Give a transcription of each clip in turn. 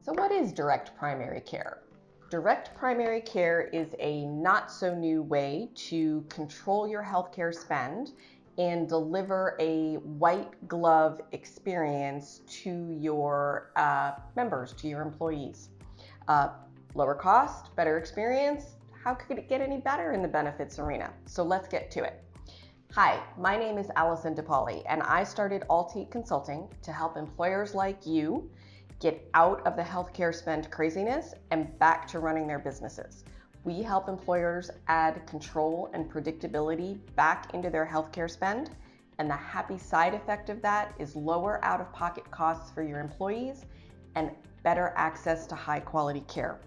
So what is direct primary care? Direct primary care is a not so new way to control your healthcare spend and deliver a white glove experience to your members, to your employees. Lower cost, better experience. How could it get any better in the benefits arena? So let's get to it. Hi, my name is Allison DePauli, and I started Altiqe Consulting to help employers like you get out of the healthcare spend craziness and back to running their businesses. We help employers add control and predictability back into their healthcare spend, and the happy side effect of that is lower out-of-pocket costs for your employees and better access to high-quality care.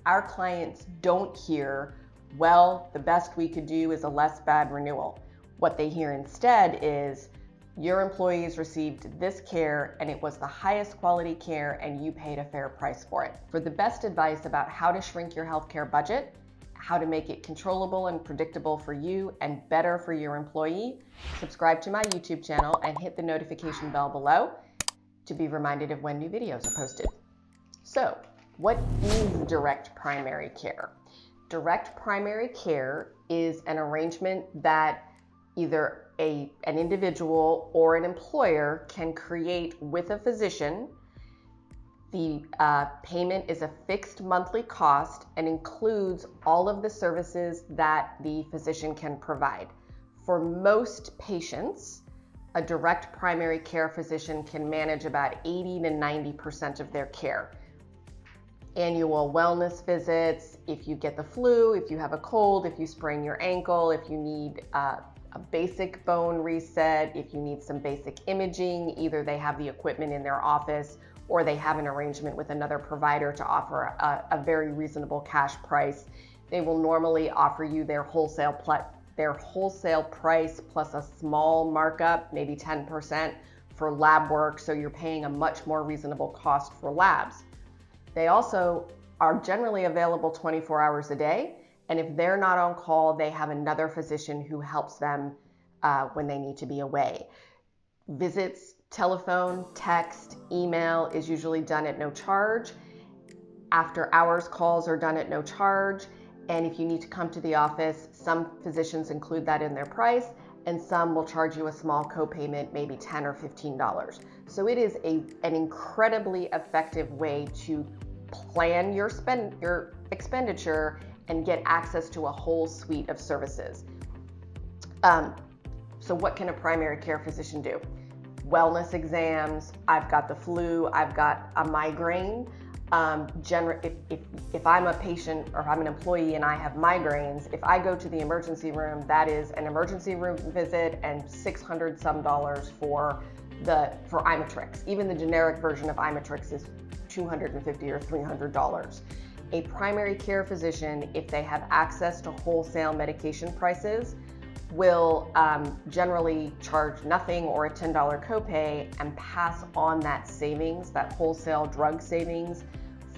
Our clients don't hear, well, the best we could do is a less bad renewal. What they hear instead is, your employees received this care and it was the highest quality care and you paid a fair price for it. For the best advice about how to shrink your healthcare budget, how to make it controllable and predictable for you and better for your employee, subscribe to my YouTube channel and hit the notification bell below to be reminded of when new videos are posted. So, what is direct primary care? Direct primary care is an arrangement that either an individual or an employer can create with a physician. The payment is a fixed monthly cost and includes all of the services that the physician can provide. For most patients, a direct primary care physician can manage about 80 to 90% of their care. Annual wellness visits, if you get the flu, if you have a cold, if you sprain your ankle, if you need a basic bone reset, if you need some basic imaging, either they have the equipment in their office or they have an arrangement with another provider to offer a very reasonable cash price. They will normally offer you their wholesale price plus a small markup, maybe 10% for lab work, so you're paying a much more reasonable cost for labs. They also are generally available 24 hours a day. And if they're not on call, they have another physician who helps them when they need to be away. Visits, telephone, text, email is usually done at no charge. After hours calls are done at no charge. And if you need to come to the office, some physicians include that in their price, and some will charge you a small copayment, maybe $10 or $15. So it is an incredibly effective way to plan your expenditure and get access to a whole suite of services. So what can a primary care physician do? Wellness exams, I've got the flu, I've got a migraine. If I'm a patient or if I'm an employee and I have migraines, if I go to the emergency room, that is an emergency room visit and $600 some for Imatrix. Even the generic version of Imatrix is $250 or $300. A primary care physician, if they have access to wholesale medication prices, will generally charge nothing or a $10 copay and pass on that savings, that wholesale drug savings,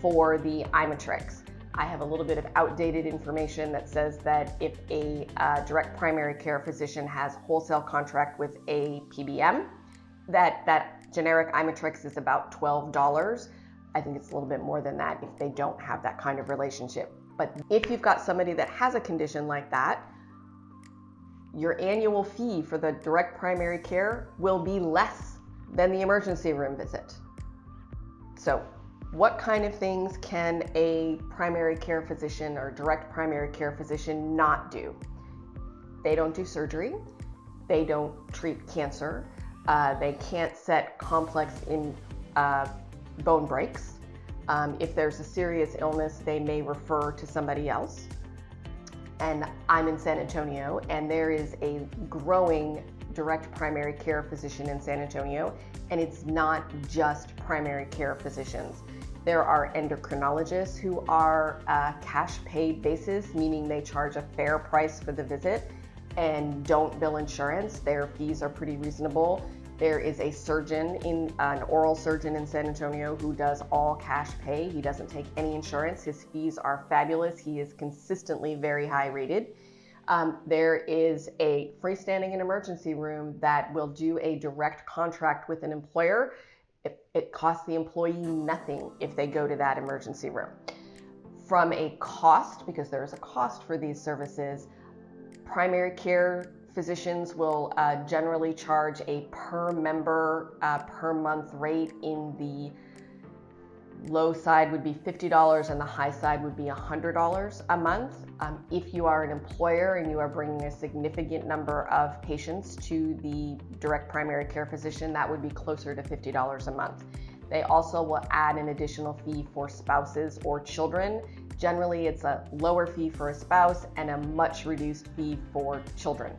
for the Imatrix. I have a little bit of outdated information that says that if a direct primary care physician has wholesale contract with a PBM, that generic Imatrix is about $12. I think it's a little bit more than that if they don't have that kind of relationship. But if you've got somebody that has a condition like that, your annual fee for the direct primary care will be less than the emergency room visit. So what kind of things can a primary care physician or direct primary care physician not do? They don't do surgery. They don't treat cancer. They can't set complex bone breaks. If there's a serious illness, they may refer to somebody else. And I'm in San Antonio, and there is a growing direct primary care physician in San Antonio, and it's not just primary care physicians. There are endocrinologists who are cash paid basis, meaning they charge a fair price for the visit and don't bill insurance. Their fees are pretty reasonable. There is a surgeon, an oral surgeon in San Antonio who does all cash pay. He doesn't take any insurance. His fees are fabulous. He is consistently very high rated. There is a freestanding and emergency room that will do a direct contract with an employer. It costs the employee nothing if they go to that emergency room. From a cost, because there is a cost for these services, primary care physicians will generally charge a per member per month rate. In the low side would be $50 and the high side would be $100 a month. If you are an employer and you are bringing a significant number of patients to the direct primary care physician, that would be closer to $50 a month. They also will add an additional fee for spouses or children. Generally, it's a lower fee for a spouse and a much reduced fee for children.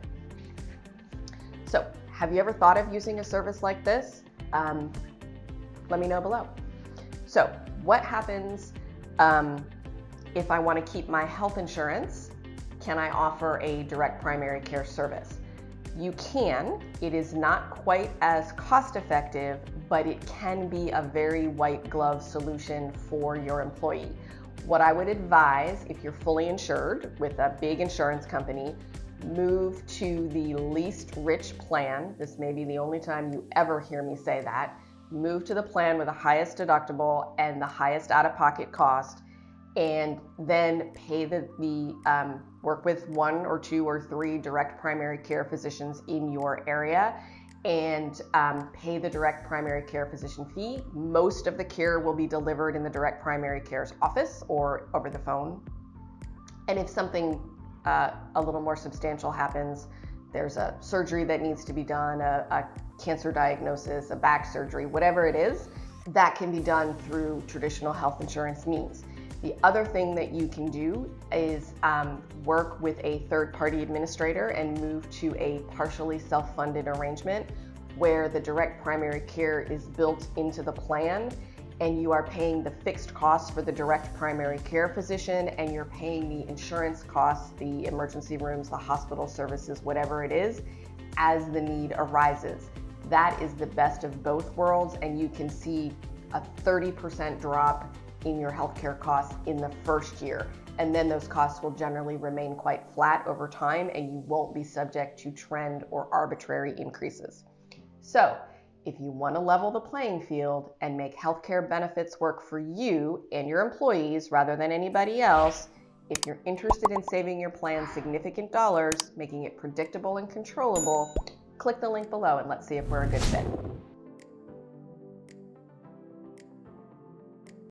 So, have you ever thought of using a service like this? Let me know below. So, what happens if I want to keep my health insurance? Can I offer a direct primary care service? You can. It is not quite as cost effective, but it can be a very white glove solution for your employee. What I would advise, if you're fully insured with a big insurance company, move to the least rich plan. This may be the only time you ever hear me say that. Move to the plan with the highest deductible and the highest out-of-pocket cost, and then pay work with 1 or 2 or 3 direct primary care physicians in your area and pay the direct primary care physician fee. Most of the care will be delivered in the direct primary care's office or over the phone. And if something a little more substantial happens, there's a surgery that needs to be done, a cancer diagnosis, a back surgery, whatever it is, that can be done through traditional health insurance means. The other thing that you can do is work with a third-party administrator and move to a partially self-funded arrangement where the direct primary care is built into the plan and you are paying the fixed costs for the direct primary care physician and you're paying the insurance costs, the emergency rooms, the hospital services, whatever it is, as the need arises. That is the best of both worlds, and you can see a 30% drop in your healthcare costs in the first year. And then those costs will generally remain quite flat over time and you won't be subject to trend or arbitrary increases. So, if you want to level the playing field and make healthcare benefits work for you and your employees rather than anybody else, if you're interested in saving your plan significant dollars, making it predictable and controllable, click the link below and let's see if we're a good fit.